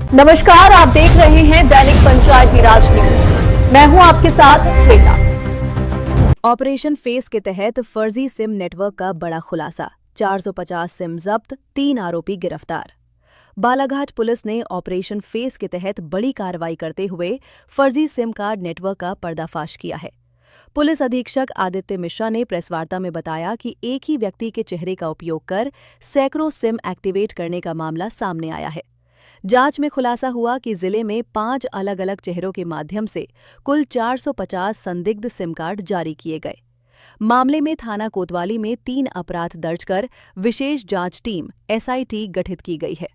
नमस्कार, आप देख रहे हैं दैनिक पंचायती राज न्यूज। मैं हूं आपके साथ श्वेता। ऑपरेशन फेस के तहत फर्जी सिम नेटवर्क का बड़ा खुलासा, 450 सिम जब्त, 3 आरोपी गिरफ्तार। बालाघाट पुलिस ने ऑपरेशन फेस के तहत बड़ी कार्रवाई करते हुए फर्जी सिम कार्ड नेटवर्क का पर्दाफाश किया है। पुलिस अधीक्षक आदित्य मिश्रा ने प्रेसवार्ता में बताया कि एक ही व्यक्ति के चेहरे का उपयोग कर सैकड़ों सिम एक्टिवेट करने का मामला सामने आया है। जांच में खुलासा हुआ कि जिले में 5 अलग अलग चेहरों के माध्यम से कुल 450 संदिग्ध सिम कार्ड जारी किए गए। मामले में थाना कोतवाली में 3 अपराध दर्ज कर विशेष जांच टीम SIT गठित की गई है।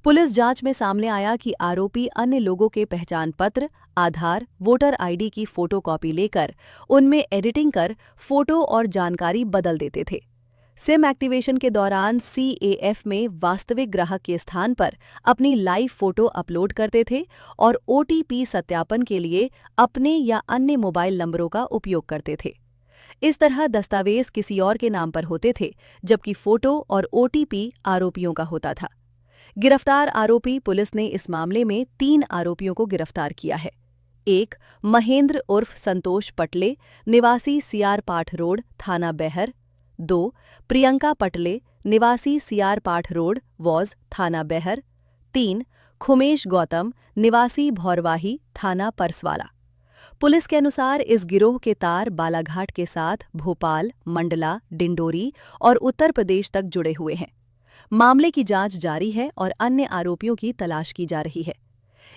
पुलिस जांच में सामने आया कि आरोपी अन्य लोगों के पहचान पत्र, आधार, वोटर ID की फोटोकॉपी लेकर उनमें एडिटिंग कर फोटो और जानकारी बदल देते थे। सिम एक्टिवेशन के दौरान CAF में वास्तविक ग्राहक के स्थान पर अपनी लाइव फोटो अपलोड करते थे और OTP सत्यापन के लिए अपने या अन्य मोबाइल नंबरों का उपयोग करते थे। इस तरह दस्तावेज किसी और के नाम पर होते थे, जबकि फोटो और OTP आरोपियों का होता था। गिरफ्तार आरोपी पुलिस ने इस मामले में 3 आरोपियों को गिरफ्तार किया है। 1. महेंद्र उर्फ संतोष पटले, निवासी CR पाठ रोड, थाना बैहर। 2. प्रियंका पटले, निवासी CR पाठ रोड, वॉज, थाना बैहर। 3. खुमेश गौतम, निवासी भौरवाही, थाना परसवाला। पुलिस के अनुसार इस गिरोह के तार बालाघाट के साथ भोपाल, मंडला, डिंडोरी और उत्तर प्रदेश तक जुड़े हुए हैं। मामले की जांच जारी है और अन्य आरोपियों की तलाश की जा रही है।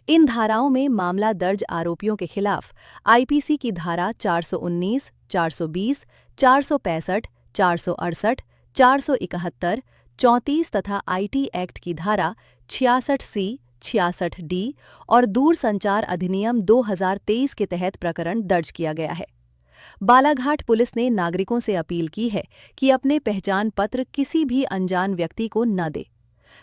इन धाराओं में मामला दर्ज आरोपियों के खिलाफ IPC की धारा 419, 420, 465, 468, 471, 34 तथा IT एक्ट की धारा 66C, 66D और दूरसंचार अधिनियम 2023 के तहत प्रकरण दर्ज किया गया है। बालाघाट पुलिस ने नागरिकों से अपील की है कि अपने पहचान पत्र किसी भी अनजान व्यक्ति को न दें।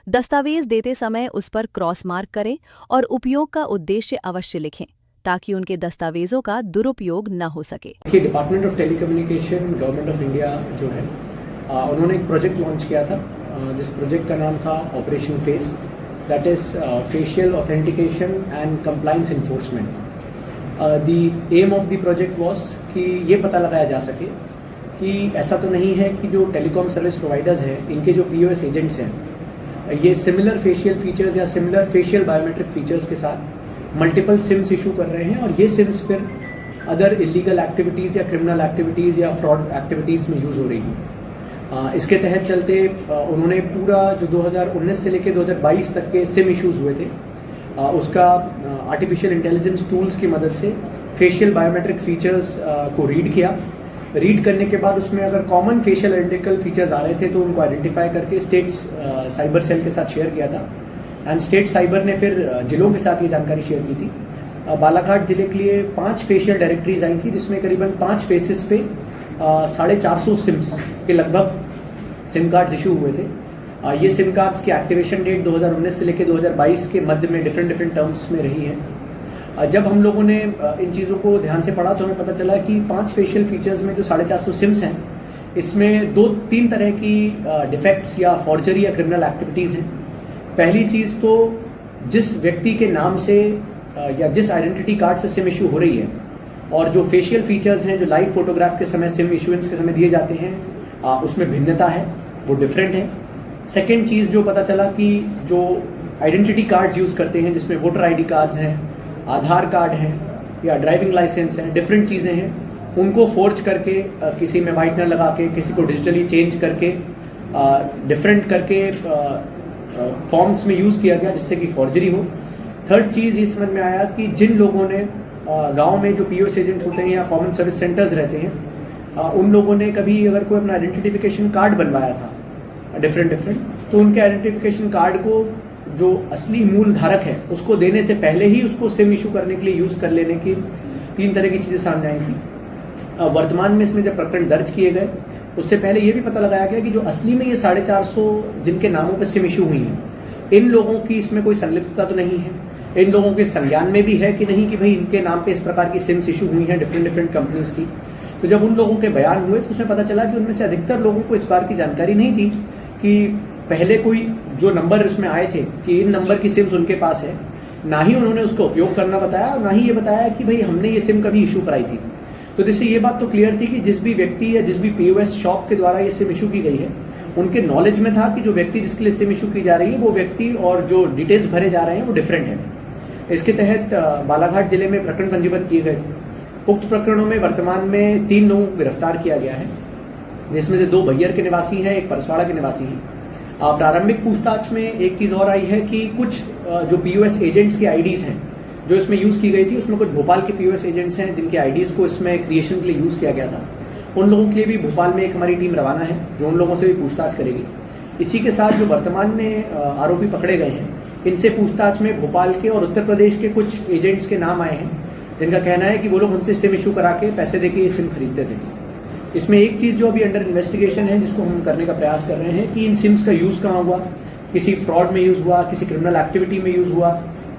दस्तावेज देते समय उस पर क्रॉस मार्क करें और उपयोग का उद्देश्य अवश्य लिखें, ताकि उनके दस्तावेजों का दुरुपयोग न हो सके। Department of telecommunication government of India जो है उन्होंने एक प्रोजेक्ट लॉन्च किया था। जिस प्रोजेक्ट का नाम था operation face, that is facial authentication and compliance enforcement. The aim of the project was कि ये पता लगाया जा सके कि ऐसा तो नहीं है कि जो टेलीकॉम सर्विस प्रोवाइडर्स हैं, इनके जो POS एजेंट्स हैं, ये सिमिलर फेशियल फीचर्स या सिमिलर फेशियल बायोमेट्रिक फीचर्स के साथ मल्टीपल सिम्स इशू कर रहे हैं और ये सिम्स फिर अदर इलीगल एक्टिविटीज़ या क्रिमिनल एक्टिविटीज़ या फ्रॉड एक्टिविटीज़ में यूज़ हो रही हैं। इसके तहत चलते उन्होंने पूरा जो 2019 से लेकर 2022 तक के सिम इशूज़ हुए थे, उसका आर्टिफिशियल इंटेलिजेंस टूल्स की मदद से फेशियल बायोमेट्रिक फीचर्स को रीड किया। रीड करने के बाद उसमें अगर कॉमन फेशियल आइडेंटिकल फीचर्स आ रहे थे तो उनको आइडेंटिफाई करके स्टेट साइबर सेल के साथ शेयर किया था एंड स्टेट साइबर ने फिर जिलों के साथ ये जानकारी शेयर की थी। बालाघाट जिले के लिए 5 फेशियल डायरेक्टरीज आई थी, जिसमें करीबन 5 फेसेस पे 450 सिम्स के लगभग सिम कार्ड्स इशू हुए थे। ये सिम कार्ड्स की एक्टिवेशन डेट 2019 से लेकर 2022 के मध्य में डिफरेंट टर्म्स में रही है। जब हम लोगों ने इन चीज़ों को ध्यान से पढ़ा तो हमें पता चला कि 5 फेशियल फीचर्स में जो 450 सिम्स हैं, इसमें 2-3 तरह की डिफेक्ट्स या फॉर्जरी या क्रिमिनल एक्टिविटीज़ हैं। पहली चीज़ तो जिस व्यक्ति के नाम से या जिस आइडेंटिटी कार्ड से सिम इशू हो रही है और जो फेशियल फीचर्स हैं जो लाइव फोटोग्राफ के समय सिम इशुएंस के समय दिए जाते हैं, उसमें भिन्नता है, वो डिफरेंट है। सेकेंड चीज़ जो पता चला कि जो आइडेंटिटी कार्ड्स यूज़ करते हैं, जिसमें वोटर ID कार्ड्स हैं, आधार कार्ड हैं या ड्राइविंग लाइसेंस हैं, डिफरेंट चीज़ें हैं, उनको फोर्ज करके किसी में व्हाइटनर लगा के, किसी को डिजिटली चेंज करके, डिफरेंट करके फॉर्म्स में यूज़ किया गया, जिससे कि फॉर्जरी हो। थर्ड चीज़ ये समझ में आया कि जिन लोगों ने गांव में जो POS एजेंट होते हैं या कॉमन सर्विस सेंटर्स रहते हैं, उन लोगों ने कभी अगर कोई अपना आइडेंटिफिकेशन कार्ड बनवाया था डिफरेंट तो उनके आइडेंटिफिकेशन कार्ड को जो असली मूल धारक है उसको देने से पहले ही उसको सिम इशू करने के लिए यूज़ कर लेने की 3 तरह की चीज़ें सामने आई थी। वर्तमान में इसमें जब प्रकरण दर्ज किए गए, उससे पहले ये भी पता लगाया गया कि जो असली में ये 450 जिनके नामों पर सिम इशू हुई हैं, इन लोगों की इसमें कोई संलिप्तता तो नहीं है। इन लोगों के संज्ञान में भी है कि नहीं कि भाई इनके नाम पे इस प्रकार की सिम्स इशू हुई हैं डिफरेंट कंपनीज की। तो जब उन लोगों के बयान हुए तो उसमें पता चला कि उनमें से अधिकतर लोगों को इस बार की जानकारी नहीं थी कि पहले कोई जो नंबर इसमें आए थे कि इन नंबर की सिम्स उनके पास है, ना ही उन्होंने उसका उपयोग करना बताया और ना ही ये बताया कि भाई हमने ये सिम कभी इशू कराई थी। तो जिससे ये बात तो क्लियर थी कि जिस भी व्यक्ति या जिस भी पीओएस शॉप के द्वारा ये सिम इशू की गई है, उनके नॉलेज में था कि जो व्यक्ति जिसके लिए सिम इशू की जा रही है वो व्यक्ति और जो डिटेल्स भरे जा रहे हैं वो डिफरेंट है। इसके तहत बालाघाट जिले में प्रकरण पंजीबद्ध किए गए। उक्त प्रकरणों में वर्तमान में 3 लोगों को गिरफ्तार किया गया है, जिसमें से 2 बैयर के निवासी हैं, एक परसवाड़ा के निवासी हैं। प्रारंभिक पूछताछ में एक चीज और आई है कि कुछ जो पीओएस एजेंट्स के आईडीज हैं जो इसमें यूज की गई थी, उसमें कुछ भोपाल के पीओएस एजेंट्स हैं जिनके आईडीज को इसमें क्रिएशन के लिए यूज किया गया था। उन लोगों के लिए भी भोपाल में एक हमारी टीम रवाना है जो उन लोगों से भी पूछताछ करेगी। इसी के साथ जो वर्तमान में आरोपी पकड़े गए हैं, इनसे पूछताछ में भोपाल के और उत्तर प्रदेश के कुछ एजेंट्स के नाम आए हैं, जिनका कहना है कि वो लोग उनसे सिम इशू करा के पैसे देके ये सिम खरीदते थे। इसमें एक चीज जो अभी अंडर इन्वेस्टिगेशन है, जिसको हम करने का प्रयास कर रहे हैं कि इन सिम्स का यूज कहाँ हुआ, किसी फ्रॉड में यूज हुआ, किसी क्रिमिनल एक्टिविटी में यूज हुआ,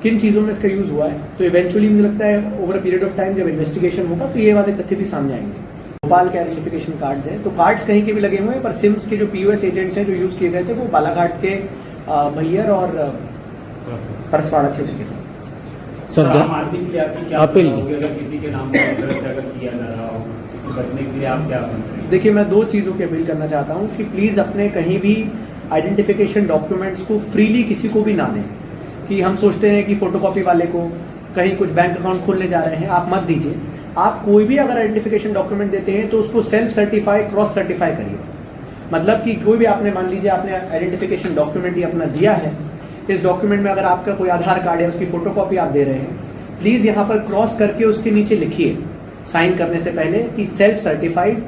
किन चीजों में इसका यूज हुआ है। तो इवेंचुअली मुझे लगता है over a period of time जब इन्वेस्टिगेशन होगा तो ये वाले तथ्य भी सामने आएंगे। भोपाल के आइडेंटिफिकेशन कार्ड्स हैं, तो कार्ड्स कहीं के भी लगे हुए हैं, पर सिम्स के जो पीओएस एजेंट्स हैं जो यूज किए गए थे वो बालाघाट के बैयर और परसवाड़ा क्षेत्र के थे। सर आम आदमी के लिए आपकी क्या सलाह होगी अगर किसी के नाम पर अगर किया जा रहा हो, इससे बचने के लिए आप क्या करेंगे? देखिए, मैं 2 चीजों की अपील करना चाहता हूं कि प्लीज अपने कहीं भी आइडेंटिफिकेशन डॉक्यूमेंट्स को फ्रीली किसी को भी ना दें। कि हम सोचते हैं कि फोटोकॉपी वाले को कहीं कुछ बैंक अकाउंट खोलने जा रहे हैं, आप मत दीजिए। आप कोई भी अगर आइडेंटिफिकेशन डॉक्यूमेंट देते हैं तो उसको सेल्फ सर्टिफाई, क्रॉस सर्टिफाई करिए। मतलब कि कोई भी आपने, मान लीजिए आपने आइडेंटिफिकेशन डॉक्यूमेंट ही अपना दिया है, इस डॉक्यूमेंट में अगर आपका कोई आधार कार्ड है, उसकी फोटोकॉपी आप दे रहे हैं, प्लीज यहाँ पर क्रॉस करके उसके नीचे लिखिए साइन करने से पहले कि self certified,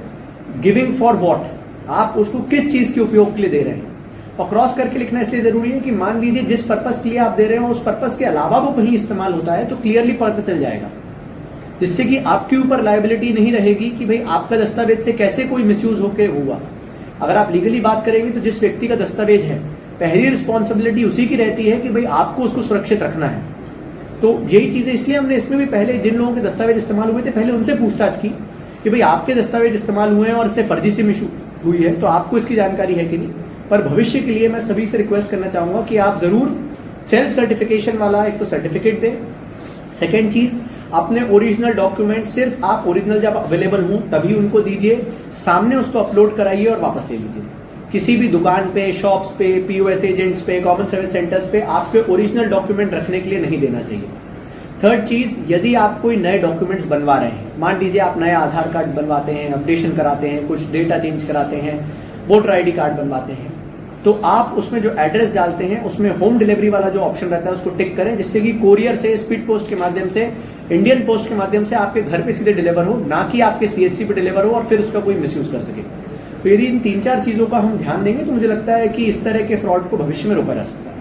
giving for what, आप उसको किस चीज के उपयोग के लिए दे रहे हैं। और क्रॉस करके लिखना इसलिए जरूरी है कि मान लीजिए जिस पर्पस के लिए आप दे रहे हो उस पर्पस के अलावा वो कहीं इस्तेमाल होता है तो क्लियरली पता चल जाएगा, जिससे कि आपके ऊपर लायबिलिटी नहीं रहेगी कि भाई आपका दस्तावेज से कैसे कोई मिसयूज होके हुआ। अगर आप लीगली बात करेंगे तो जिस व्यक्ति का दस्तावेज है, पहली रिस्पॉन्सिबिलिटी उसी की रहती है कि भाई आपको उसको सुरक्षित रखना है। तो यही चीजें इसलिए हमने इसमें भी पहले जिन लोगों के दस्तावेज इस्तेमाल हुए थे पहले उनसे पूछताछ की कि भाई आपके दस्तावेज इस्तेमाल हुए हैं और इससे फर्जी सिम इशू हुई है तो आपको इसकी जानकारी है कि नहीं। पर भविष्य के लिए मैं सभी से रिक्वेस्ट करना चाहूंगा कि आप जरूर सेल्फ सर्टिफिकेशन वाला एक तो सर्टिफिकेट दें। सेकेंड चीज, अपने ओरिजिनल डॉक्यूमेंट सिर्फ आप ओरिजिनल जब अवेलेबल हों तभी उनको दीजिए, सामने उसको अपलोड कराइए और वापस ले लीजिए। किसी भी दुकान पे, शॉप्स पे, पीओएस एजेंट्स पे, कॉमन सर्विस सेंटर्स पे आपके ओरिजिनल डॉक्यूमेंट रखने के लिए नहीं देना चाहिए। थर्ड चीज, यदि आप कोई नए डॉक्यूमेंट्स बनवा रहे हैं, मान लीजिए आप नया आधार कार्ड बनवाते हैं, अपडेशन कराते हैं, कुछ डेटा चेंज कराते हैं, वोटर आईडी कार्ड बनवाते हैं, तो आप उसमें जो एड्रेस डालते हैं उसमें होम डिलीवरी वाला जो ऑप्शन रहता है उसको टिक करें, जिससे कि कोरियर से, स्पीड पोस्ट के माध्यम से, इंडियन पोस्ट के माध्यम से आपके घर पे सीधे डिलीवर हो, ना कि आपके सीएचसी पे डिलीवर हो और फिर उसका कोई मिसयूज कर सके। तो यदि इन 3-4 चीजों का हम ध्यान देंगे तो मुझे लगता है कि इस तरह के फ्रॉड को भविष्य में रोका जा सकता है।